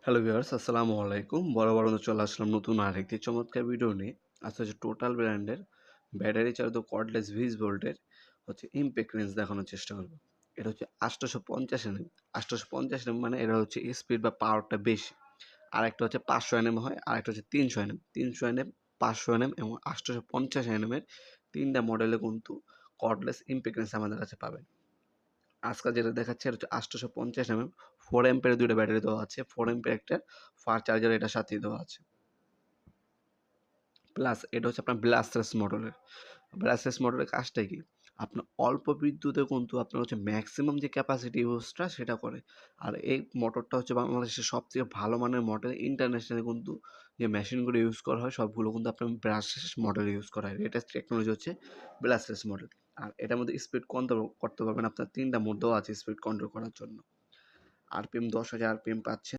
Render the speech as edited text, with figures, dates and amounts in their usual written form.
Hello viewers, আসসালামু আলাইকুম। বরাবর মতো চলে আসলাম নতুন আরেকটি চমৎকার ভিডিও নিয়ে। আজকে হচ্ছে টোটাল ব্র্যান্ডের ব্যাটারি চালিত কর্ডলেস 20 ভোল্টের ইমপ্যাক্ট রেঞ্জ দেখানোর চেষ্টা করব। এটা হচ্ছে 850 nm। 850 nm মানে এটা হচ্ছে স্পিড বা পাওয়ারটা বেশি। আরেকটা হচ্ছে 500 nm হয়, আরেকটা হচ্ছে 300 nm। 300 nm, 500 nm এবং 850 nm এর 3টা মডেলে কিন্তু কর্ডলেস ইমপ্যাক্ট রেঞ্জ আমাদের কাছে পাবেন। আজকাল যেটা দেখাচ্ছে এটা হচ্ছে 850 4 অ্যাম্পের 2টা ব্যাটারি দেওয়া আছে। 4 অ্যাম্পের একটা ফাস্ট চার্জার এটার সাথেই দেওয়া আছে। প্লাস এটা হচ্ছে আপনার ব্লাস্টার্স মডেলের। ব্লাস্টার্স মডেলের কাজটা কি? আপনার অল্প বিদ্যুতে কিন্তু আপনার হচ্ছে ম্যাক্সিমাম যে ক্যাপাসিটি ইউজটা সেটা করে। আর এই মোটরটা হচ্ছে বাংলাদেশের সবথেকে ভালো মানের মডেল। ইন্টারন্যাশনালি কিন্তু যে মেশিনগুলো ইউজ করা হয় সবগুলো কিন্তু আপনার ব্রাসলেস মডেল ইউজ করা হয়। লেটেস্ট টেকনোলজি হচ্ছে ব্লাস্টার্স মডেল। আর এটার মধ্যে স্পিড কন্ট্রোল করতে পারবেন আপনার 3টা মোড দেওয়া আছে স্পিড কন্ট্রোল করার জন্য। আরপিএম 10,000 আরপিএম পাচ্ছেন।